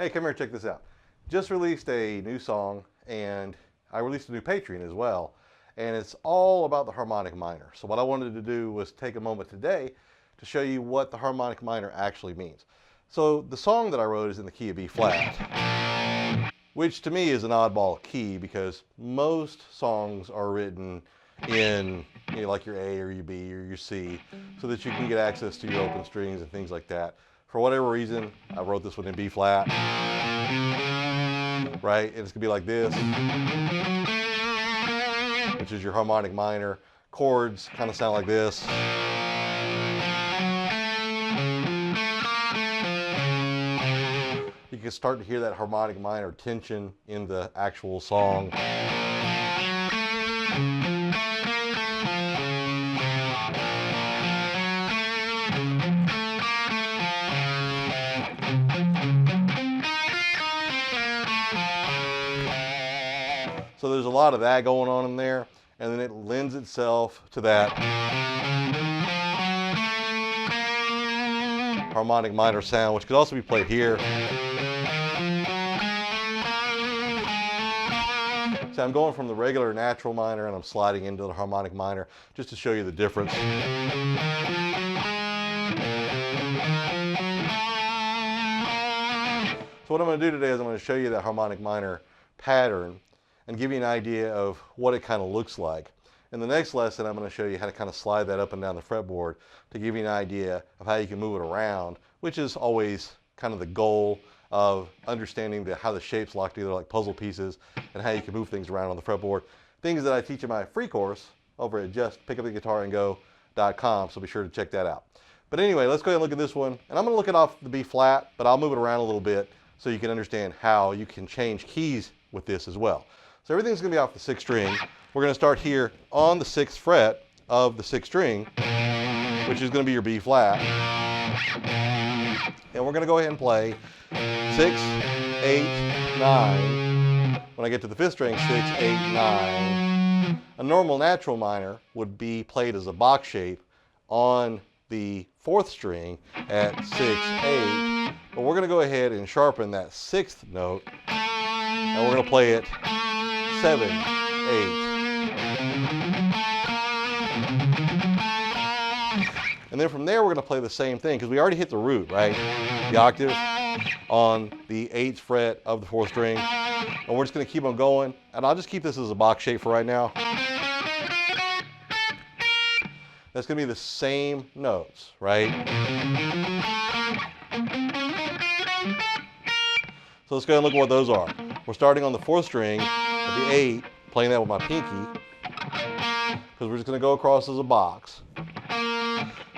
Hey, come here, check this out. Just released a new song, and I released a new Patreon as well, and it's all about the harmonic minor. So what I wanted to do was take a moment today to show you what the harmonic minor actually means. So the song that I wrote is in the key of B flat, which to me is an oddball key because most songs are written in like your A or your B or your C so that you can get access to your open strings and things like that. For whatever reason, I wrote this one in B flat, right? And it's gonna be like this, which is your harmonic minor. Chords kind of sound like this. You can start to hear that harmonic minor tension in the actual song. So there's a lot of that going on in there, and then it lends itself to that harmonic minor sound, which could also be played here. So I'm going from the regular natural minor and I'm sliding into the harmonic minor just to show you the difference. So what I'm going to do today is I'm going to show you the harmonic minor pattern and give you an idea of what it kind of looks like. In the next lesson, I'm going to show you how to kind of slide that up and down the fretboard to give you an idea of how you can move it around, which is always kind of the goal of understanding how the shapes lock together like puzzle pieces and how you can move things around on the fretboard. Things that I teach in my free course over at justpickuptheguitarango.com, so be sure to check that out. But anyway, let's go ahead and look at this one. And I'm going to look it off the B flat, but I'll move it around a little bit so you can understand how you can change keys with this as well. So everything's going to be off the 6th string. We're going to start here on the 6th fret of the 6th string, which is going to be your B flat. And we're going to go ahead and play 6, 8, 9. When I get to the 5th string, 6, 8, 9. A normal natural minor would be played as a box shape on the 4th string at 6, 8. But we're going to go ahead and sharpen that 6th note, and we're going to play it 7, 8. And then from there, we're going to play the same thing because we already hit the root, right? The octave on the 8th fret of the 4th string. And we're just going to keep on going. And I'll just keep this as a box shape for right now. That's going to be the same notes, right? So let's go ahead and look at what those are. We're starting on the 4th string of the 8, playing that with my pinky, because we're just going to go across as a box.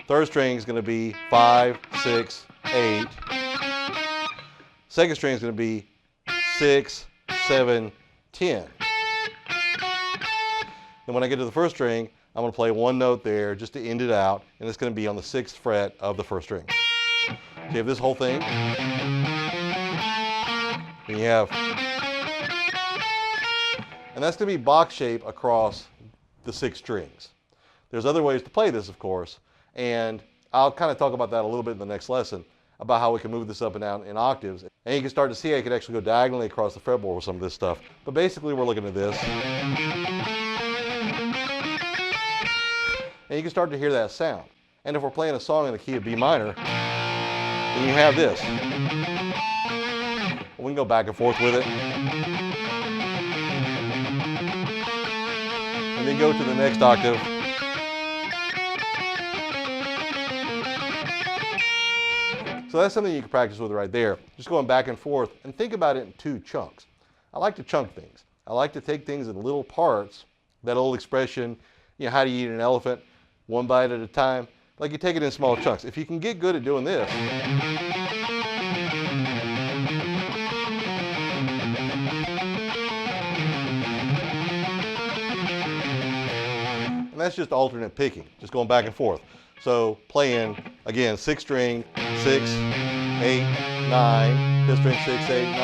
3rd string is going to be 5, 6, 8. 2nd string is going to be 6, 7, 10. Then when I get to the 1st string, I'm going to play one note there just to end it out, and it's going to be on the 6th fret of the 1st string. So you have this whole thing. And you have, and that's going to be box shape across the 6 strings. There's other ways to play this, of course, and I'll kind of talk about that a little bit in the next lesson about how we can move this up and down in octaves. And you can start to see how you can actually go diagonally across the fretboard with some of this stuff. But basically, we're looking at this. And you can start to hear that sound. And if we're playing a song in the key of B minor, then you have this. We can go back and forth with it. And then go to the next octave. So that's something you can practice with right there. Just going back and forth and think about it in 2 chunks. I like to chunk things. I like to take things in little parts. That old expression, how do you eat an elephant? 1 bite at a time. Like you take it in small chunks. If you can get good at doing this, and that's just alternate picking, just going back and forth. So playing, again, 6th string, 6, 8, 9, 5th string, 6, 8, 9,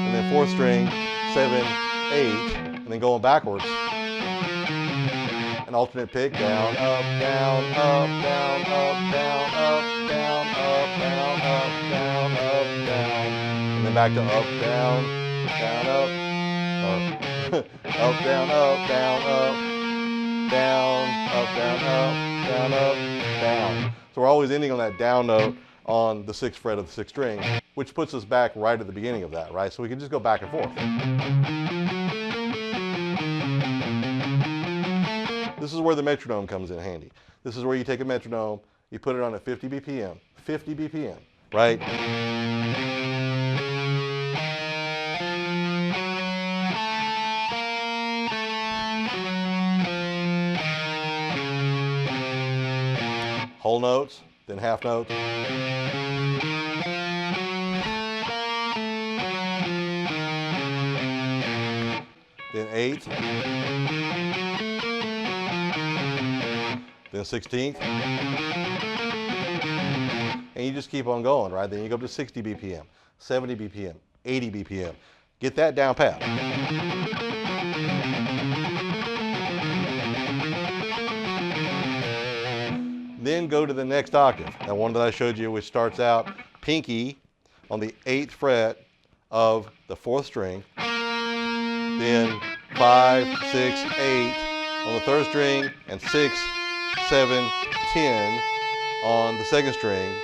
and then 4th string, 7, 8, and then going backwards. An alternate pick, down, up, down, up, down, up, down, up, down, up, down, up, down, up, down. then back to up, down, down, up, or up, down, up, down, up, down, up, down, up, down, up, down. So we're always ending on that down note on the 6th fret of the 6th string, which puts us back right at the beginning of that, right? So we can just go back and forth. This is where the metronome comes in handy. This is where you take a metronome, you put it on at 50 BPM, right? Whole notes, then half notes. Then 8th. Then 16th. And you just keep on going, right? Then you go up to 60 BPM, 70 BPM, 80 BPM. Get that down pat. Then go to the next octave, that one that I showed you, which starts out pinky on the 8th fret of the 4th string, then 5, 6, 8 on the 3rd string, and 6, 7, 10 on the 2nd string.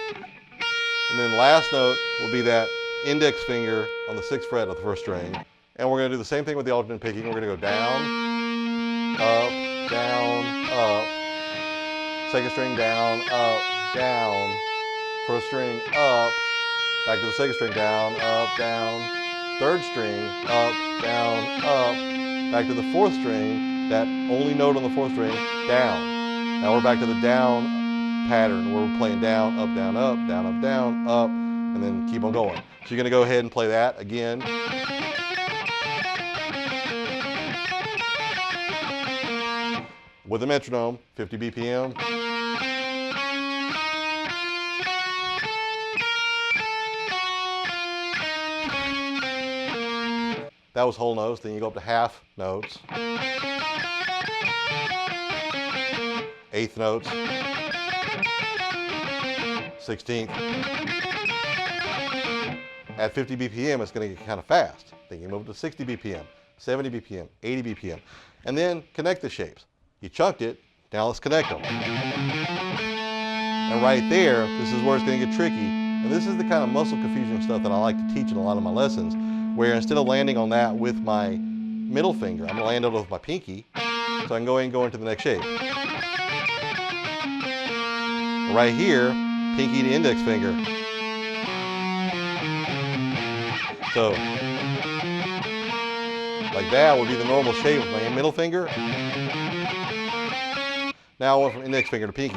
And then last note will be that index finger on the 6th fret of the 1st string. And we're going to do the same thing with the alternate picking. We're going to go down, up, 2nd string down, up, down, 1st string up, back to the 2nd string down, up, down, 3rd string up, down, up, back to the 4th string, that only note on the 4th string, down. Now we're back to the down pattern where we're playing down, up, down, up, down, up, down, up, and then keep on going. So you're going to go ahead and play that again. With a metronome, 50 BPM. That was whole notes, then you go up to half notes. 8th notes. 16th. At 50 BPM, it's going to get kind of fast. Then you move to 60 BPM, 70 BPM, 80 BPM, and then connect the shapes. You chunked it, now let's connect them. And right there, this is where it's going to get tricky. And this is the kind of muscle confusion stuff that I like to teach in a lot of my lessons, where instead of landing on that with my middle finger, I'm going to land on it with my pinky, so I can go ahead and go into the next shape. Right here, pinky to index finger. So, like that would be the normal shape with my middle finger. Now I went from index finger to pinky.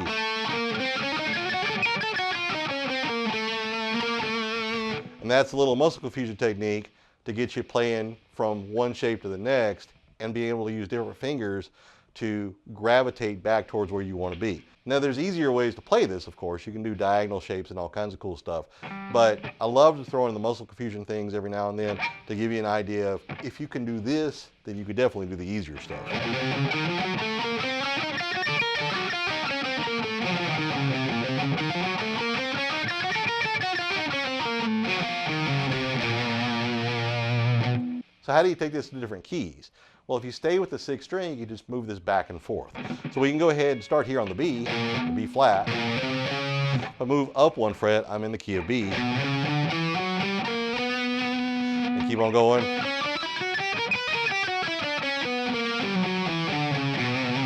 And that's a little muscle confusion technique to get you playing from one shape to the next and being able to use different fingers to gravitate back towards where you want to be. Now there's easier ways to play this, of course. You can do diagonal shapes and all kinds of cool stuff. But I love to throw in the muscle confusion things every now and then to give you an idea of if you can do this, then you could definitely do the easier stuff. So how do you take this to different keys? Well, if you stay with the 6th string, you just move this back and forth. So we can go ahead and start here on the B flat. If I move up 1 fret, I'm in the key of B. And keep on going.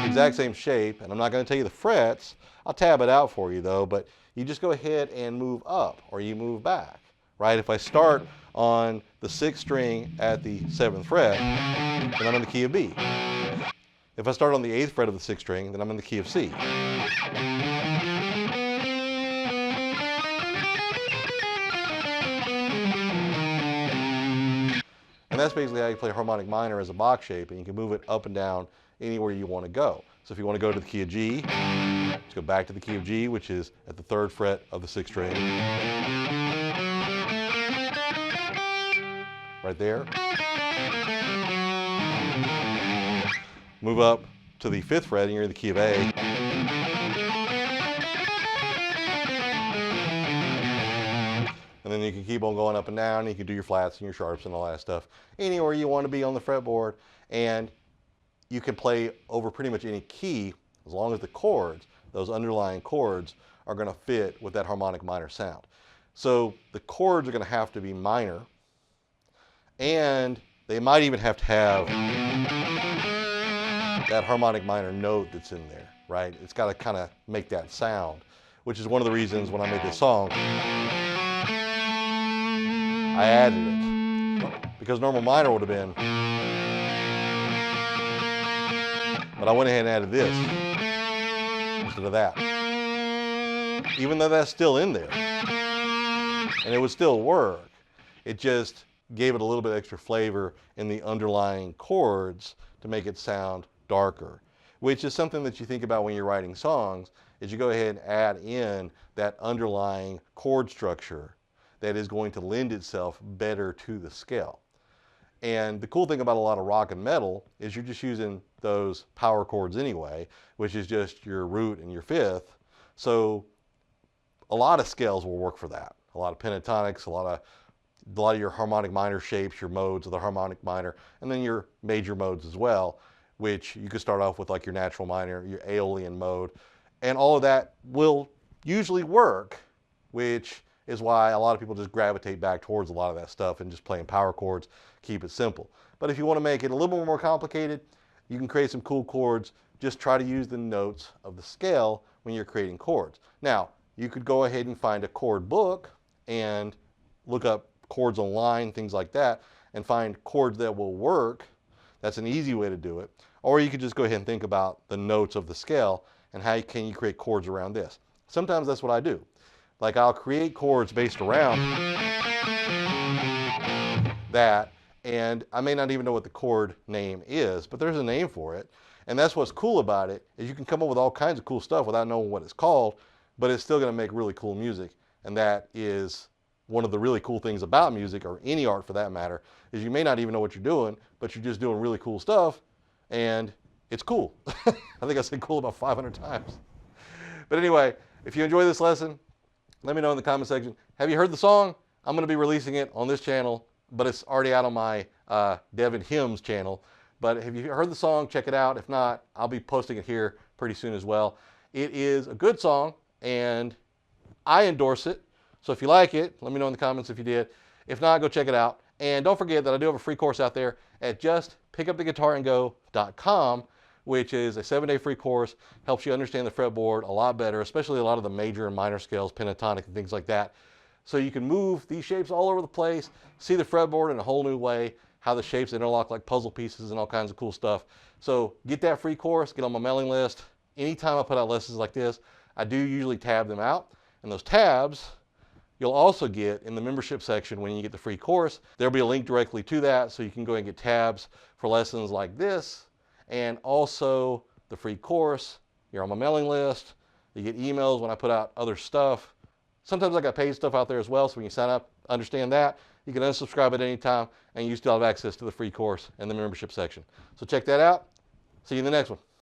Exact same shape, and I'm not going to tell you the frets. I'll tab it out for you though, but you just go ahead and move up or you move back, right? If I start on the 6th string at the 7th fret, then I'm in the key of B. If I start on the 8th fret of the 6th string, then I'm in the key of C. And that's basically how you play harmonic minor as a box shape, and you can move it up and down anywhere you want to go. So if you want to go to the key of G, just go back to the key of G, which is at the 3rd fret of the 6th string. Right there. Move up to the 5th fret and you're in the key of A. And then you can can keep on going up and down. You can do your flats and your sharps and all that stuff anywhere you want to be on the fretboard. And you can play over pretty much any key as long as the chords, those underlying chords, are going to fit with that harmonic minor sound. So the chords are going to have to be minor, and they might even have to have that harmonic minor note that's in there, right? It's got to kind of make that sound, which is one of the reasons when I made this song, I added it. Because normal minor would have been, but I went ahead and added this instead of that. Even though that's still in there, and it would still work, it just gave it a little bit extra flavor in the underlying chords to make it sound darker, which is something that you think about when you're writing songs, is you go ahead and add in that underlying chord structure that is going to lend itself better to the scale. And the cool thing about a lot of rock and metal is you're just using those power chords anyway, which is just your root and your fifth. So a lot of scales will work for that. A lot of pentatonics, a lot of your harmonic minor shapes, your modes of the harmonic minor, and then your major modes as well, which you could start off with like your natural minor, your Aeolian mode, and all of that will usually work, which is why a lot of people just gravitate back towards a lot of that stuff and just playing power chords, keep it simple. But if you want to make it a little bit more complicated, you can create some cool chords. Just try to use the notes of the scale when you're creating chords. Now, you could go ahead and find a chord book and look up chords online, things like that, and find chords that will work. That's an easy way to do it. Or you could just go ahead and think about the notes of the scale and how can you create chords around this. Sometimes that's what I do. Like I'll create chords based around that, and I may not even know what the chord name is, but there's a name for it. And that's what's cool about it, is you can come up with all kinds of cool stuff without knowing what it's called, but it's still going to make really cool music. And that is one of the really cool things about music, or any art for that matter, is you may not even know what you're doing, but you're just doing really cool stuff, and it's cool. I think I said cool about 500 times. But anyway, if you enjoy this lesson, let me know in the comment section. Have you heard the song? I'm going to be releasing it on this channel, but it's already out on my Devin Hymns channel. But have you heard the song? Check it out. If not, I'll be posting it here pretty soon as well. It is a good song, and I endorse it. So if you like it, let me know in the comments if you did. If not, go check it out. And don't forget that I do have a free course out there at justpickuptheguitarandgo.com, which is a 7-day free course, helps you understand the fretboard a lot better, especially a lot of the major and minor scales, pentatonic and things like that. So you can move these shapes all over the place, see the fretboard in a whole new way, how the shapes interlock like puzzle pieces and all kinds of cool stuff. So get that free course, get on my mailing list. Anytime I put out lessons like this, I do usually tab them out. And those tabs, you'll also get in the membership section when you get the free course. There'll be a link directly to that, so you can go and get tabs for lessons like this, and also the free course. You're on my mailing list. You get emails when I put out other stuff. Sometimes I got paid stuff out there as well, so when you sign up, understand that. You can unsubscribe at any time, and you still have access to the free course and the membership section. So check that out. See you in the next one.